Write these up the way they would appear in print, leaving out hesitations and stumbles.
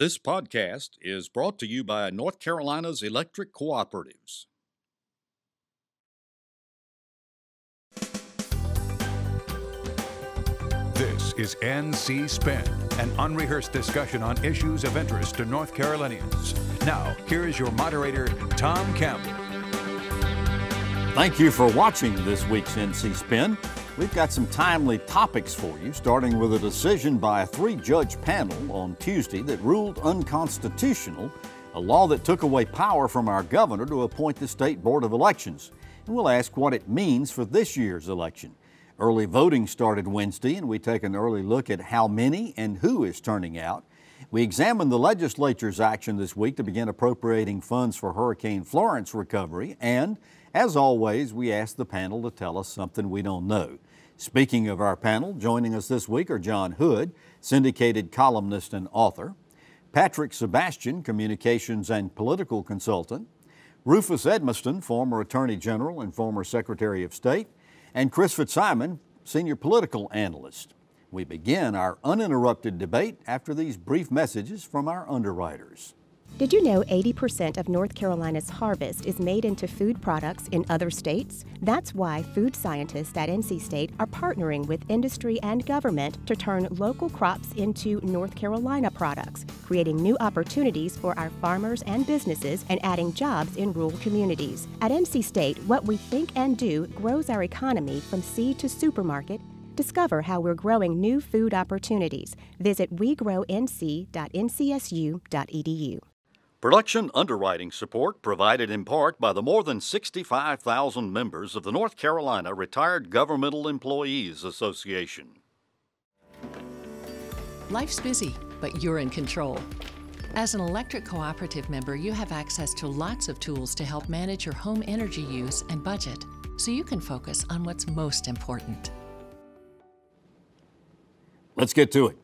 This podcast is brought to you by North Carolina's electric cooperatives. This is NC Spin, an unrehearsed discussion on issues of interest to North Carolinians. Now, here is your moderator, Tom Campbell. Thank you for watching this week's NC Spin. We've got some timely topics for you, starting with a decision by a three-judge panel on Tuesday that ruled unconstitutional a law that took away power from our governor to appoint the State Board of Elections. And we'll ask what it means for this year's election. Early voting started Wednesday, and we take an early look at how many and who is turning out. We examine the legislature's action this week to begin appropriating funds for Hurricane Florence recovery, and as always, we ask the panel to tell us something we don't know. Speaking of our panel, joining us this week are John Hood, syndicated columnist and author, Patrick Sebastian, communications and political consultant, Rufus Edmisten, former Attorney General and former Secretary of State, and Chris Fitzsimon, senior political analyst. We begin our uninterrupted debate after these brief messages from our underwriters. Did you know 80% of North Carolina's harvest is made into food products in other states? That's why food scientists at NC State are partnering with industry and government to turn local crops into North Carolina products, creating new opportunities for our farmers and businesses and adding jobs in rural communities. At NC State, what we think and do grows our economy from seed to supermarket. Discover how we're growing new food opportunities. Visit wegrownc.ncsu.edu. Production underwriting support provided in part by the more than 65,000 members of the North Carolina Retired Governmental Employees Association. Life's busy, but you're in control. As an electric cooperative member, you have access to lots of tools to help manage your home energy use and budget, so you can focus on what's most important. Let's get to it.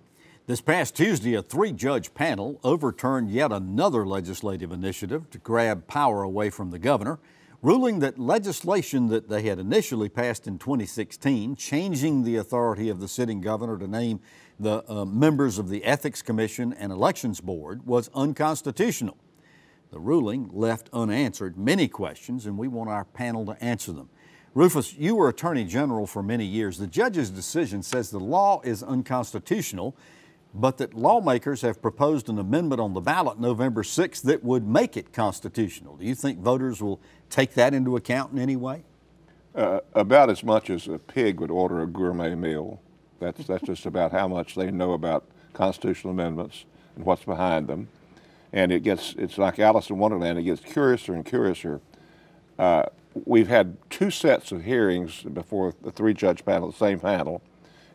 This past Tuesday, a three-judge panel overturned yet another legislative initiative to grab power away from the governor, ruling that legislation that they had initially passed in 2016, changing the authority of the sitting governor to name the members of the Ethics Commission and Elections Board, was unconstitutional. The ruling left unanswered many questions, and we want our panel to answer them. Rufus, you were Attorney General for many years. The judge's decision says the law is unconstitutional, but that lawmakers have proposed an amendment on the ballot November 6th that would make it constitutional. Do you think voters will take that into account in any way? About as much as a pig would order a gourmet meal. That's just about how much they know about constitutional amendments and what's behind them. And it's like Alice in Wonderland, it gets curiouser and curiouser. We've had two sets of hearings before the three-judge panel, the same panel,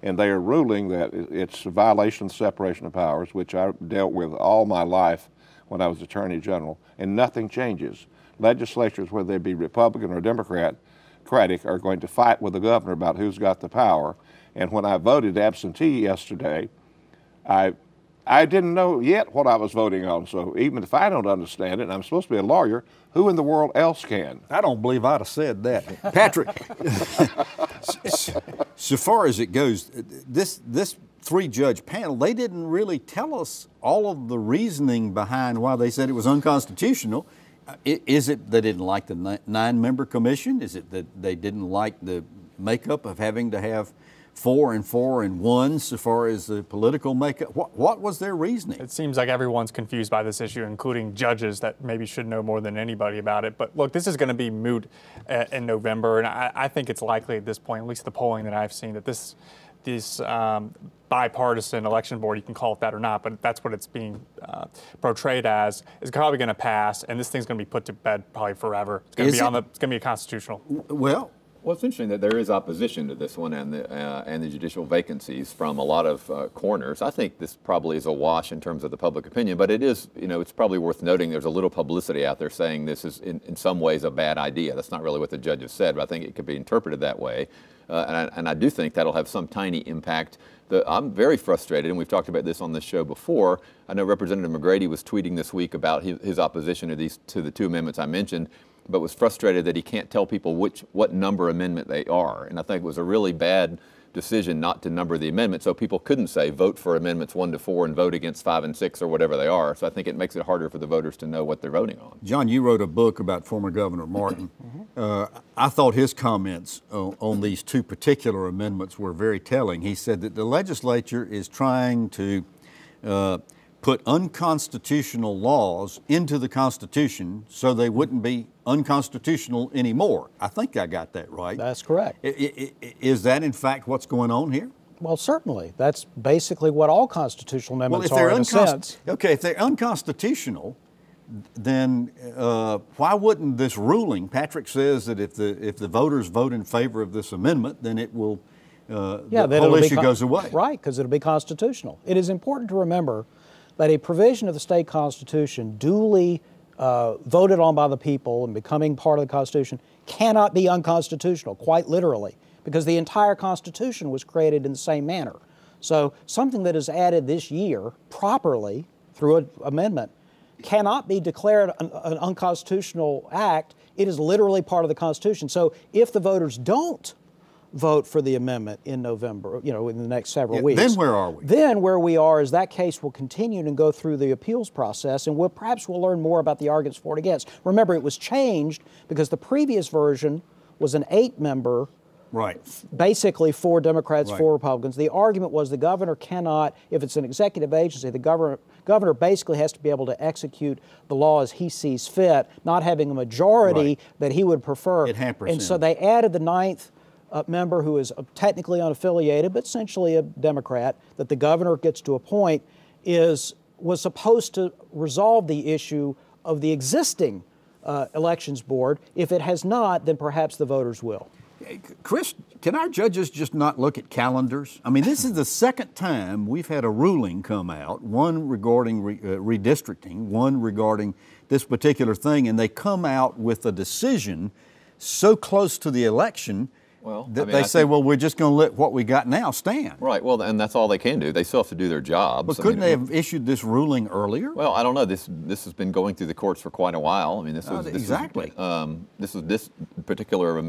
and they are ruling that it's a violation of separation of powers, which I dealt with all my life when I was Attorney General, and nothing changes. Legislatures, whether they be Republican or Democratic, are going to fight with the governor about who's got the power. And when I voted absentee yesterday, I didn't know yet what I was voting on, so even if I don't understand it, and I'm supposed to be a lawyer, who in the world else can? I don't believe I'd have said that. Patrick, so far as it goes, this three-judge panel, they didn't really tell us all of the reasoning behind why they said it was unconstitutional. Is it they didn't like the nine-member commission? Is it that they didn't like the makeup of having to have 4 and 4 and 1 so far as the political makeup? What was their reasoning? It seems like everyone's confused by this issue, including judges that maybe should know more than anybody about it. But look, this is going to be moot in November, and I think it's likely at this point, at least the polling that I've seen, that this bipartisan election board, you can call it that or not, but that's what it's being portrayed as, is probably going to pass, and this thing's going to be put to bed probably forever. It's going to be constitutional. Well, it's interesting that there is opposition to this one and the judicial vacancies from a lot of corners. I think this probably is a wash in terms of the public opinion, but it is, it's probably worth noting there's a little publicity out there saying this is in some ways a bad idea. That's not really what the judge has said, but I think it could be interpreted that way. And I do think that'll have some tiny impact. I'm very frustrated, and we've talked about this on this show before. I know Representative McGrady was tweeting this week about his opposition to the two amendments I mentioned, but was frustrated that he can't tell people what number amendment they are. And I think it was a really bad decision not to number the amendment, so people couldn't say vote for amendments 1 to 4 and vote against 5 and 6 or whatever they are. So I think it makes it harder for the voters to know what they're voting on. John, you wrote a book about former Governor Martin. I thought his comments on these two particular amendments were very telling. He said that the legislature is trying to put unconstitutional laws into the Constitution so they wouldn't be unconstitutional anymore. I think I got that right. That's correct. Is that in fact what's going on here? Well, certainly. That's basically what all constitutional amendments are in a sense. Okay, if they're unconstitutional, then why wouldn't this ruling, Patrick says that if the voters vote in favor of this amendment, then it will, the whole issue goes away. Right, because it'll be constitutional. It is important to remember that a provision of the state constitution duly voted on by the people and becoming part of the Constitution cannot be unconstitutional, quite literally, because the entire Constitution was created in the same manner. So something that is added this year properly through an amendment cannot be declared an unconstitutional act. It is literally part of the Constitution. So if the voters don't vote for the amendment in November, in the next several weeks. Then where are we? Then where we are is that case will continue and go through the appeals process, and perhaps we'll learn more about the arguments for and against. Remember, it was changed because the previous version was an 8-member, right, basically 4 Democrats, 4 Republicans. The argument was the governor cannot, if it's an executive agency, the governor basically has to be able to execute the law as he sees fit, not having a majority that he would prefer. It hampers him. So they added the 9th member, who is technically unaffiliated but essentially a Democrat, that the governor gets to appoint, was supposed to resolve the issue of the existing elections board. If it has not, then perhaps the voters will. Chris, can our judges just not look at calendars? I mean, this is the second time we've had a ruling come out, one regarding redistricting, one regarding this particular thing, and they come out with a decision so close to the election that they say, well, we're just going to let what we got now stand. Right. Well, and that's all they can do. They still have to do their jobs. But couldn't they have issued this ruling earlier? Well, I don't know. This has been going through the courts for quite a while. I mean, this particular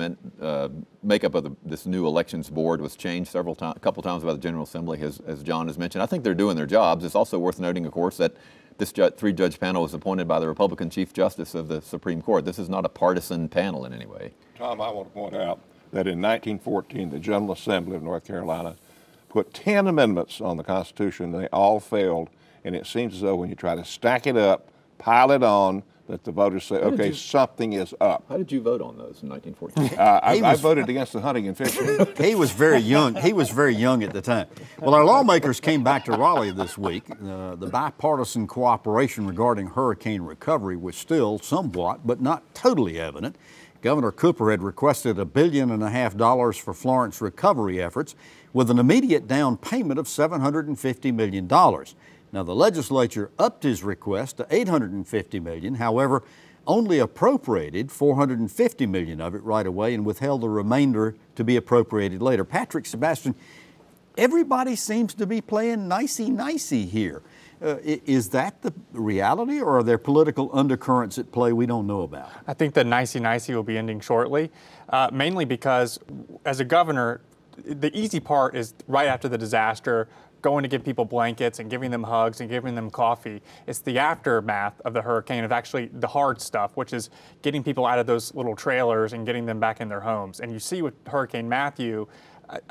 makeup of this new elections board was changed a couple times by the General Assembly, as John has mentioned. I think they're doing their jobs. It's also worth noting, of course, that this 3-judge panel was appointed by the Republican Chief Justice of the Supreme Court. This is not a partisan panel in any way. Tom, I want to point out that in 1914, the General Assembly of North Carolina put 10 amendments on the Constitution. They all failed, and it seems as though when you try to stack it up, pile it on, that the voters say, okay, something is up. How did you vote on those in 1914? I voted against the hunting and fishing. He was very young. He was very young at the time. Well, our lawmakers came back to Raleigh this week. The bipartisan cooperation regarding hurricane recovery was still somewhat, but not totally evident. Governor Cooper had requested $1.5 billion for Florence recovery efforts with an immediate down payment of $750 million. Now, the legislature upped his request to $850 million, however, only appropriated $450 million of it right away and withheld the remainder to be appropriated later. Patrick, Sebastian, everybody seems to be playing nicey-nicey here. Is that the reality, or are there political undercurrents at play we don't know about? I think the nicey-nicey will be ending shortly, mainly because as a governor, the easy part is right after the disaster, going to give people blankets and giving them hugs and giving them coffee. It's the aftermath of the hurricane, of actually the hard stuff, which is getting people out of those little trailers and getting them back in their homes. And you see with Hurricane Matthew,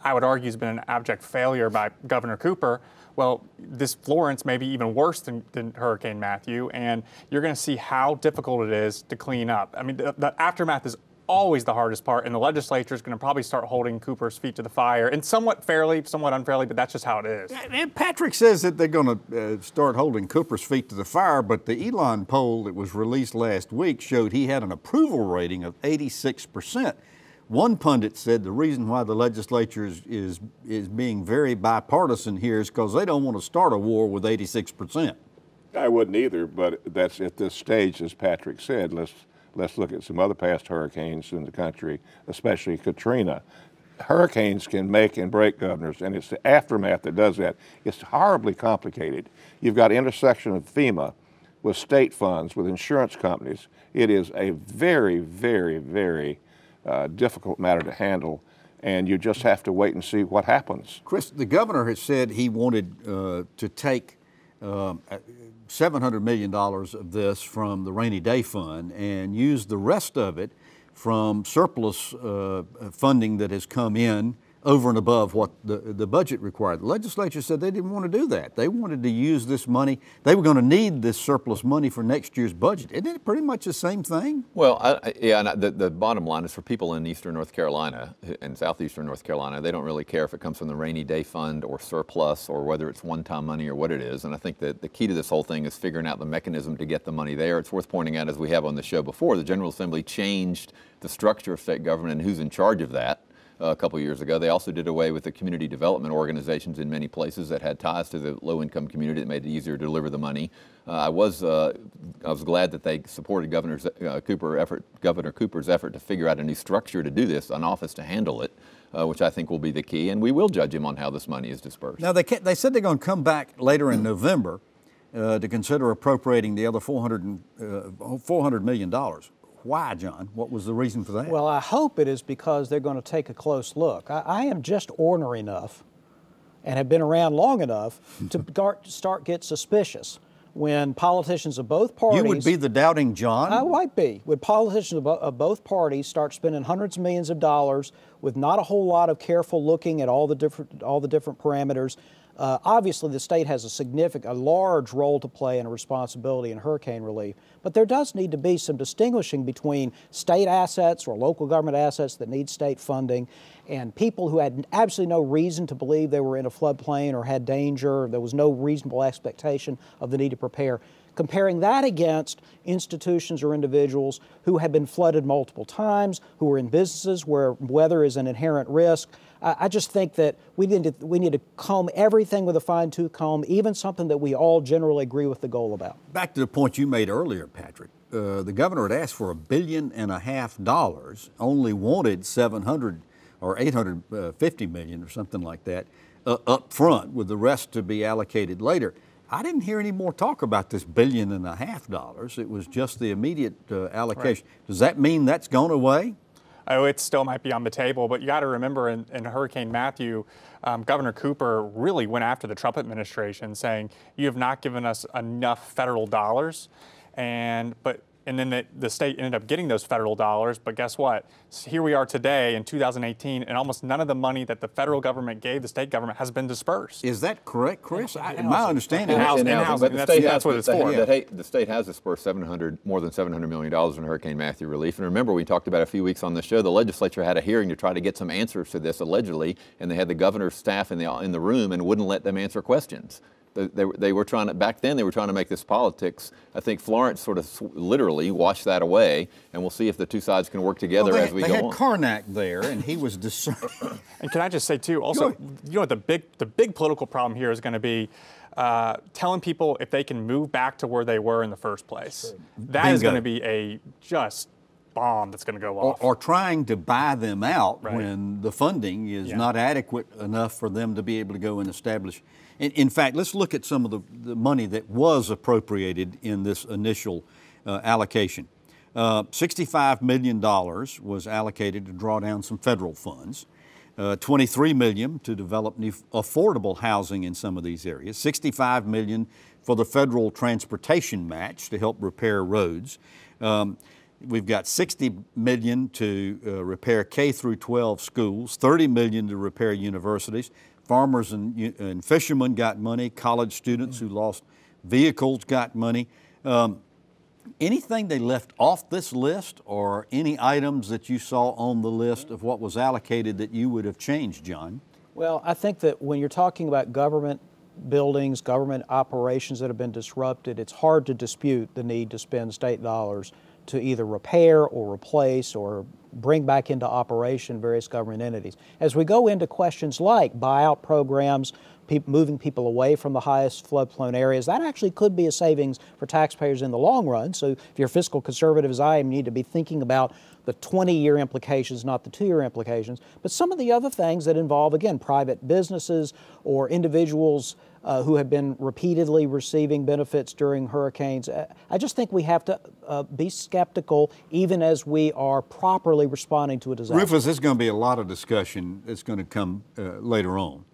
I would argue has been an abject failure by Governor Cooper. Well, this Florence may be even worse than Hurricane Matthew, and you're going to see how difficult it is to clean up. I mean, the aftermath is always the hardest part, and the legislature is going to probably start holding Cooper's feet to the fire, and somewhat fairly, somewhat unfairly, but that's just how it is. And Patrick says that they're going to start holding Cooper's feet to the fire, but the Elon poll that was released last week showed he had an approval rating of 86%. One pundit said the reason why the legislature is being very bipartisan here is because they don't want to start a war with 86%. I wouldn't either, but that's at this stage, as Patrick said. Let's look at some other past hurricanes in the country, especially Katrina. Hurricanes can make and break governors, and it's the aftermath that does that. It's horribly complicated. You've got intersection of FEMA with state funds, with insurance companies. It is a very, very, very difficult matter to handle, and you just have to wait and see what happens. Chris, the governor has said he wanted to take $700 million of this from the rainy day fund and use the rest of it from surplus funding that has come in over and above what the budget required. The legislature said they didn't want to do that. They wanted to use this money. They were going to need this surplus money for next year's budget. Isn't it pretty much the same thing? Well, the bottom line is for people in eastern North Carolina and southeastern North Carolina, they don't really care if it comes from the rainy day fund or surplus or whether it's one-time money or what it is. And I think that the key to this whole thing is figuring out the mechanism to get the money there. It's worth pointing out, as we have on the show before, the General Assembly changed the structure of state government and who's in charge of that. A couple of years ago. They also did away with the community development organizations in many places that had ties to the low-income community that made it easier to deliver the money. I was glad that they supported Governor Cooper's effort to figure out a new structure to do this, an office to handle it, which I think will be the key, and we will judge him on how this money is dispersed. Now, they said they're going to come back later in November to consider appropriating the other $400 million. Why, John? What was the reason for that? Well, I hope it is because they're going to take a close look. I am just ornery enough and have been around long enough to start get suspicious when politicians of both parties... You would be the doubting John? I might be. When politicians of both parties start spending hundreds of millions of dollars with not a whole lot of careful looking at all the different parameters. Obviously, the state has a large role to play and a responsibility in hurricane relief, but there does need to be some distinguishing between state assets or local government assets that need state funding and people who had absolutely no reason to believe they were in a floodplain or had danger, or there was no reasonable expectation of the need to prepare. Comparing that against institutions or individuals who have been flooded multiple times, who are in businesses where weather is an inherent risk. I just think that we need to comb everything with a fine-tooth comb, even something that we all generally agree with the goal about. Back to the point you made earlier, Patrick. The governor had asked for $1.5 billion, only wanted 700 or 850 million or something like that up front, with the rest to be allocated later. I didn't hear any more talk about this $1.5 billion. It was just the immediate allocation. Right. Does that mean that's gone away? Oh, it still might be on the table, but you got to remember in Hurricane Matthew, Governor Cooper really went after the Trump administration, saying, "You have not given us enough federal dollars," and then the state ended up getting those federal dollars. But guess what? Here we are today in 2018, and almost none of the money that the federal government gave the state government has been dispersed. Is that correct, Chris? My understanding is that's what it's for. The state has dispersed more than $700 million in Hurricane Matthew relief. And remember, we talked about a few weeks on the show, the legislature had a hearing to try to get some answers to this, allegedly, and they had the governor's staff in the room and wouldn't let them answer questions. They were trying to, back then they were trying to make this politics. I think Florence sort of literally washed that away, and we'll see if the two sides can work together as we go on. They had Karnak there, and he was discerning. And can I just say too, also, you know what the big political problem here is going to be? Telling people if they can move back to where they were in the first place. That is going to be a just bomb that's going to go off. Or trying to buy them out when the funding is not adequate enough for them to be able to go and establish. In fact, let's look at some of the money that was appropriated in this initial allocation. $65 million was allocated to draw down some federal funds. $23 million to develop new affordable housing in some of these areas. $65 million for the federal transportation match to help repair roads. We've got $60 million to repair K through 12 schools, $30 million to repair universities. Farmers and fishermen got money. College students who lost vehicles got money. Anything they left off this list, or any items that you saw on the list of what was allocated that you would have changed, John? Well, I think that when you're talking about government buildings, government operations that have been disrupted, it's hard to dispute the need to spend state dollars to either repair or replace or bring back into operation various government entities. As we go into questions like buyout programs, moving people away from the highest flood-prone areas, that actually could be a savings for taxpayers in the long run. So if you're fiscal conservative as I am, you need to be thinking about the 20-year implications, not the 2-year implications. But some of the other things that involve, again, private businesses or individuals who have been repeatedly receiving benefits during hurricanes. I just think we have to be skeptical even as we are properly responding to a disaster. Rufus, there's going to be a lot of discussion that's going to come later on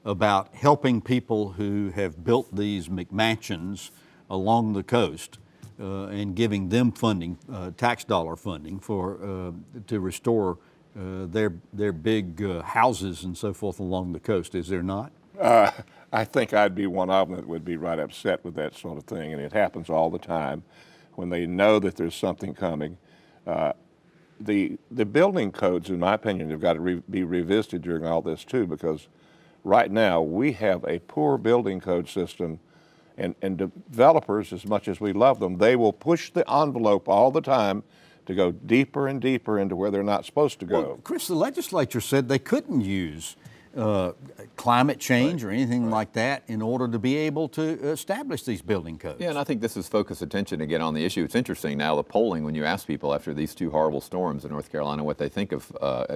about helping people who have built these McMansions along the coast and giving them funding, tax dollar funding, for to restore their big houses and so forth along the coast. Is there not? I think I'd be one of them that would be right upset with that sort of thing, and it happens all the time when they know that there's something coming. The building codes, in my opinion, have got to be revisited during all this too, because right now we have a poor building code system, and developers, as much as we love them, they will push the envelope all the time to go deeper and deeper into where they're not supposed to go. Well, Chris, the legislature said they couldn't use climate change or anything like that in order to be able to establish these building codes. Yeah, and I think this is focused attention again on the issue. It's interesting now, the polling, when you ask people after these two horrible storms in North Carolina what they think of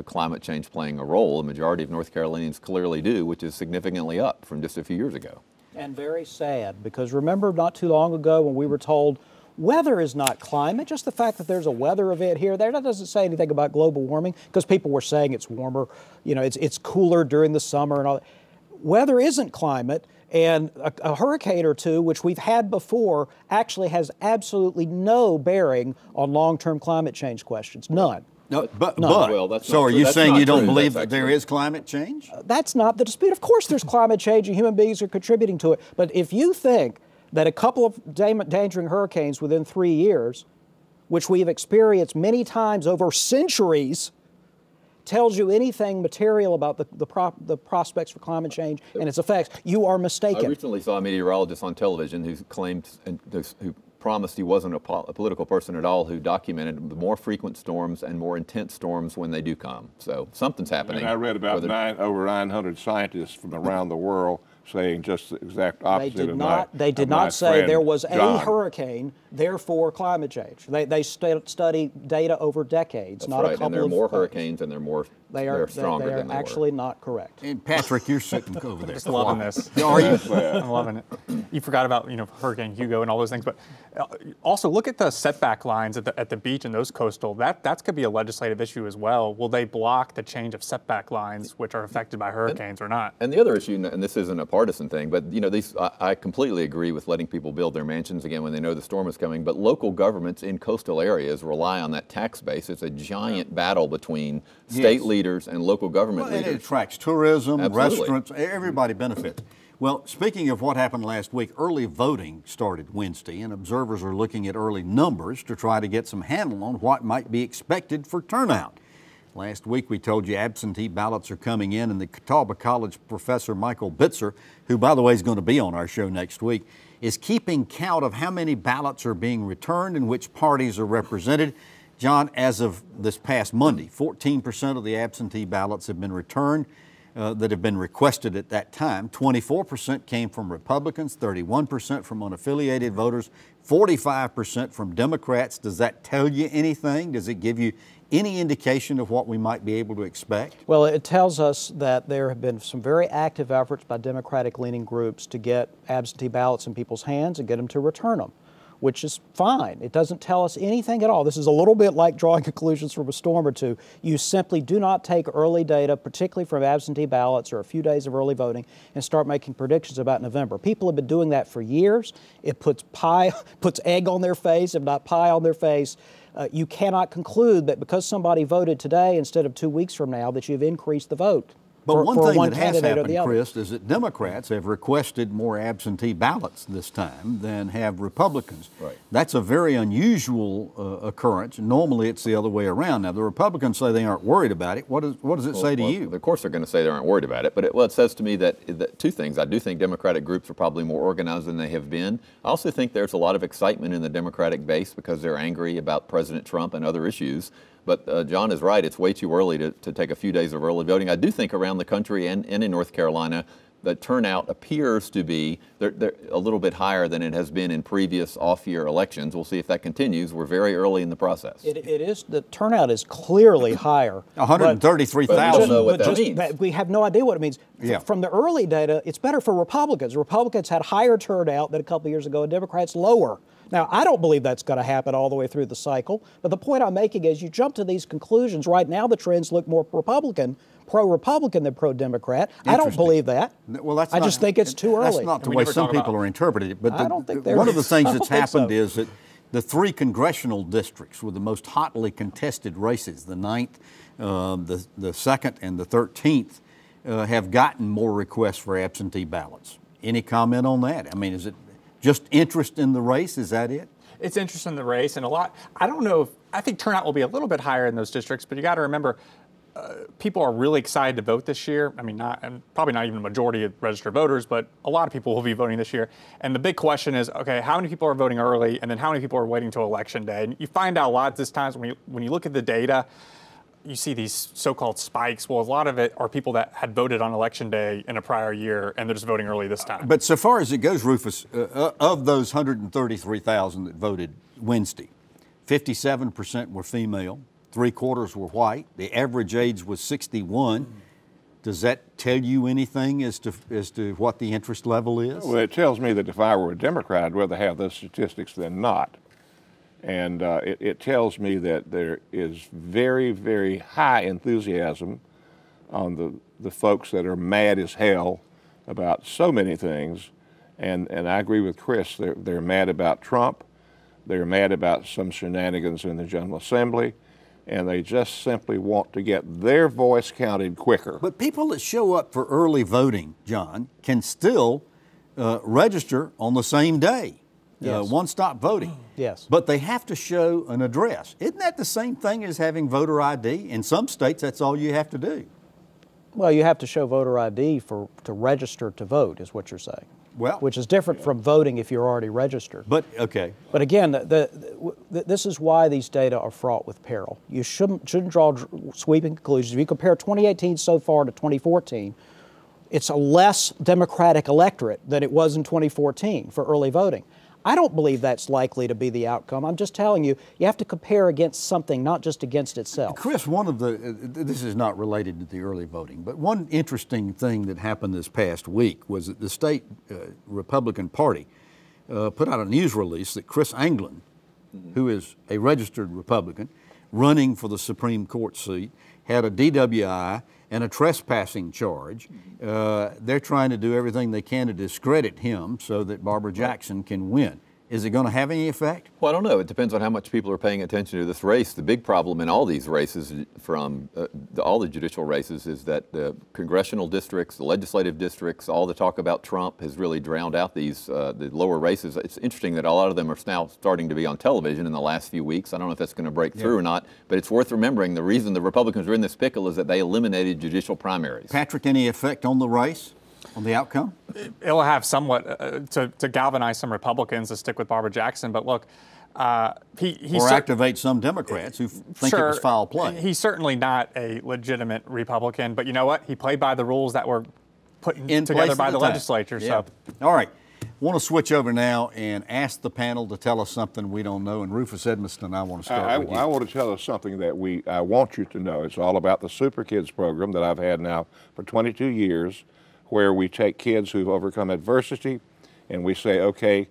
climate change playing a role, the majority of North Carolinians clearly do, which is significantly up from just a few years ago. And very sad, because remember not too long ago when we were told weather is not climate, just the fact that there's a weather event here there, that doesn't say anything about global warming, because people were saying it's warmer, you know, it's cooler during the summer and all that. Weather isn't climate, and a hurricane or two, which we've had before, actually has absolutely no bearing on long-term climate change questions, none. No, but well, that's so not are true. you That's saying not you don't true. believe That's that there is climate change? That's not the dispute. Of course there's climate change and human beings are contributing to it. But if you think that a couple of endangering hurricanes within 3 years, which we have experienced many times over centuries, tells you anything material about the prospects for climate change and its effects, you are mistaken. I recently saw a meteorologist on television who claimed and who promised he wasn't a political person at all, who documented the more frequent storms and more intense storms when they do come. So something's happening. And I read about over 900 scientists from around the world saying just the exact opposite of my They did not say there was a hurricane, therefore climate change. They study data over decades, That's not right. a couple and there are of more hurricanes, and they're stronger than they were. actually not correct. And Patrick, you're sitting over there. Just loving this. Are you? I'm loving it. You forgot about Hurricane Hugo and all those things, but also look at the setback lines at the beach and those coastal. That could be a legislative issue as well. Will they block the change of setback lines which are affected by hurricanes or not? And the other issue, and this isn't a partisan thing, but I completely agree with letting people build their mansions again when they know the storm is coming. But local governments in coastal areas rely on that tax base. It's a giant battle between state leaders and local government leaders. And it attracts tourism, Absolutely. restaurants, everybody benefits. Well, speaking of what happened last week, early voting started Wednesday, and observers are looking at early numbers to try to get some handle on what might be expected for turnout. Last week we told you absentee ballots are coming in, and the Catawba College professor Michael Bitzer, who by the way is going to be on our show next week, is keeping count of how many ballots are being returned and which parties are represented. John, as of this past Monday, 14% of the absentee ballots have been returned that have been requested at that time. 24% came from Republicans, 31% from unaffiliated voters, 45% from Democrats. Does that tell you anything? Does it give you any indication of what we might be able to expect? Well, it tells us that there have been some very active efforts by Democratic-leaning groups to get absentee ballots in people's hands and get them to return them, which is fine. It doesn't tell us anything at all. This is a little bit like drawing conclusions from a storm or two. You simply do not take early data, particularly from absentee ballots or a few days of early voting, and start making predictions about November. People have been doing that for years. It puts egg on their face, if not pie on their face. You cannot conclude that because somebody voted today instead of 2 weeks from now that you've increased the vote. But one thing that has happened, Chris, is that Democrats have requested more absentee ballots this time than have Republicans. Right. That's a very unusual occurrence. Normally it's the other way around. Now, the Republicans say they aren't worried about it. What does it say to you? Of course they're going to say they aren't worried about it, but it says to me that two things. I do think Democratic groups are probably more organized than they have been. I also think there's a lot of excitement in the Democratic base because they're angry about President Trump and other issues. But John is right. It's way too early to take a few days of early voting. I do think around the country and in North Carolina, the turnout appears to be they're a little bit higher than it has been in previous off-year elections. We'll see if that continues. We're very early in the process. It is, the turnout is clearly higher. 133,000. But we don't know what that means. We have no idea what it means. Yeah. From the early data, it's better for Republicans. Republicans had higher turnout than a couple of years ago, and Democrats lower. Now, I don't believe that's going to happen all the way through the cycle, but the point I'm making is you jump to these conclusions. Right now, the trends look more pro-Republican than pro-Democrat. I don't believe that. Well, I just think it's too early. That's not the way some people are interpreting it. But I don't think one of the things I that's don't think happened so. is that the 3 congressional districts with the most hotly contested races, the 9th, the 2nd, and the 13th, have gotten more requests for absentee ballots. Any comment on that? I mean, is it just interest in the race? Is that it? It's interest in the race, and a lot. I don't know. I think turnout will be a little bit higher in those districts, but you got to remember, people are really excited to vote this year. I mean, probably not even a majority of registered voters, but a lot of people will be voting this year. And the big question is, okay, how many people are voting early, and then how many people are waiting till Election Day? And you find out a lot this times when you look at the data. You see these so-called spikes. Well, a lot of it are people that had voted on Election Day in a prior year, and they're just voting early this time. But so far as it goes, Rufus, of those 133,000 that voted Wednesday, 57% were female, 3/4 were white. The average age was 61. Does that tell you anything as to what the interest level is? Well, it tells me that if I were a Democrat, I'd rather have those statistics than not. And it tells me that there is very, very high enthusiasm on the folks that are mad as hell about so many things. And I agree with Chris. They're mad about Trump. They're mad about some shenanigans in the General Assembly. And they just simply want to get their voice counted quicker. But people that show up for early voting, John, can still register on the same day. Yes. One-stop voting. Yes. But they have to show an address. Isn't that the same thing as having voter ID? In some states, that's all you have to do. Well, you have to show voter ID to register to vote, is what you're saying. Well, which is different from voting if you're already registered. But okay. But again, this is why these data are fraught with peril. You shouldn't draw sweeping conclusions. If you compare 2018 so far to 2014, it's a less Democratic electorate than it was in 2014 for early voting. I don't believe that's likely to be the outcome. I'm just telling you, you have to compare against something, not just against itself. Chris, this is not related to the early voting, but one interesting thing that happened this past week was that the state Republican Party put out a news release that Chris Anglin, who is a registered Republican, running for the Supreme Court seat, had a DWI and a trespassing charge. They're trying to do everything they can to discredit him so that Barbara Jackson can win. Is it going to have any effect? Well, I don't know. It depends on how much people are paying attention to this race. The big problem in all these races, from all the judicial races, is that the congressional districts, the legislative districts, all the talk about Trump has really drowned out these the lower races. It's interesting that a lot of them are now starting to be on television in the last few weeks. I don't know if that's going to break through or not, but it's worth remembering the reason the Republicans are in this pickle is that they eliminated judicial primaries. Patrick, any effect on the race? On the outcome? It'll have somewhat to galvanize some Republicans to stick with Barbara Jackson. But look, or activate some Democrats who think it was foul play. He's certainly not a legitimate Republican. But you know what? He played by the rules that were put together by the legislature. Yeah. So, all right. I want to switch over now and ask the panel to tell us something we don't know. And Rufus Edmisten, I want to start with you. I want to tell us something that I want you to know. It's all about the Super Kids program that I've had now for 22 years, where we take kids who've overcome adversity and we say, okay,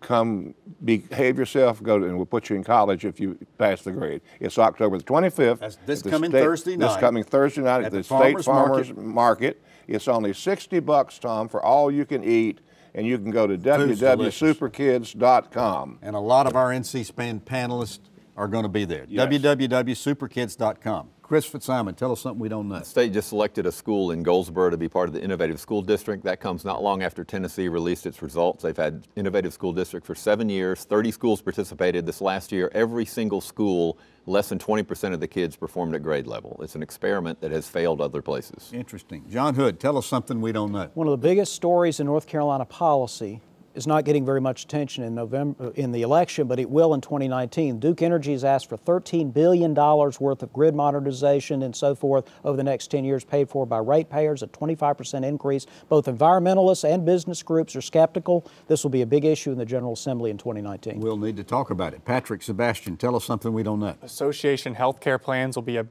come behave yourself, and we'll put you in college if you pass the grade. It's October the 25th. That's this coming Thursday night. This coming Thursday night at the State Farmers Market. It's only $60, Tom, for all you can eat, and you can go to www.superkids.com. And a lot of our NC SPAN panelists are going to be there. Yes. www.superkids.com. Chris Fitzsimon, tell us something we don't know. The state just selected a school in Goldsboro to be part of the Innovative School District. That comes not long after Tennessee released its results. They've had Innovative School District for 7 years. 30 schools participated this last year. Every single school, less than 20% of the kids performed at grade level. It's an experiment that has failed other places. Interesting. John Hood, tell us something we don't know. One of the biggest stories in North Carolina policy is not getting very much attention in November in the election, but it will in 2019. Duke Energy has asked for $13 billion worth of grid modernization and so forth over the next 10 years, paid for by ratepayers, a 25% increase. Both environmentalists and business groups are skeptical. This will be a big issue in the General Assembly in 2019. We'll need to talk about it. Patrick, Sebastian, tell us something we don't know. Association healthcare plans will be a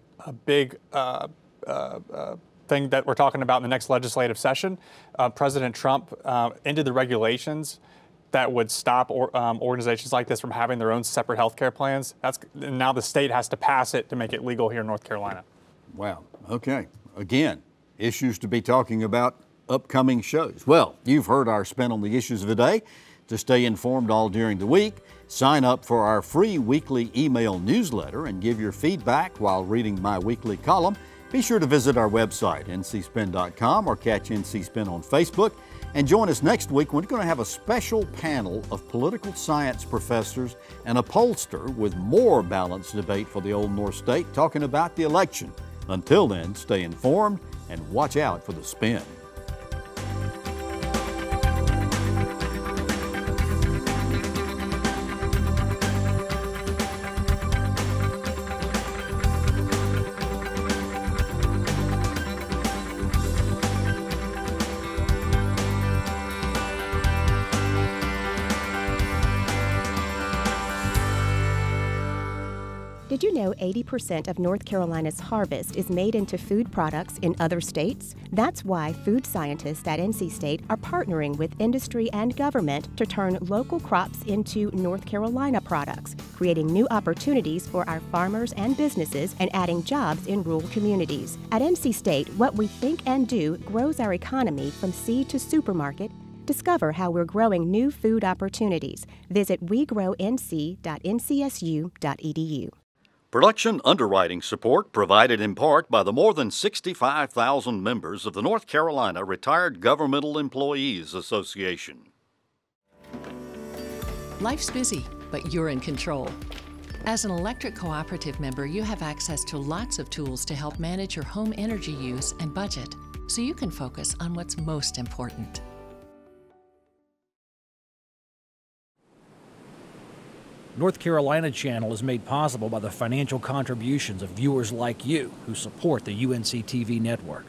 big thing that we're talking about in the next legislative session. President Trump ended the regulations that would stop organizations like this from having their own separate health care plans. And now the state has to pass it to make it legal here in North Carolina. Wow. Okay. Again, issues to be talking about, upcoming shows. Well, you've heard our spin on the issues of the day. To stay informed all during the week, sign up for our free weekly email newsletter and give your feedback while reading my weekly column. Be sure to visit our website, ncspin.com, or catch NC Spin on Facebook. And join us next week when we're going to have a special panel of political science professors and a pollster with more balanced debate for the Old North State, talking about the election. Until then, stay informed and watch out for the spin. Did you know 80% of North Carolina's harvest is made into food products in other states? That's why food scientists at NC State are partnering with industry and government to turn local crops into North Carolina products, creating new opportunities for our farmers and businesses and adding jobs in rural communities. At NC State, what we think and do grows our economy from seed to supermarket. Discover how we're growing new food opportunities. Visit wegrownc.ncsu.edu. Production underwriting support provided in part by the more than 65,000 members of the North Carolina Retired Governmental Employees Association. Life's busy, but you're in control. As an electric cooperative member, you have access to lots of tools to help manage your home energy use and budget, so you can focus on what's most important. North Carolina Channel is made possible by the financial contributions of viewers like you who support the UNC TV network.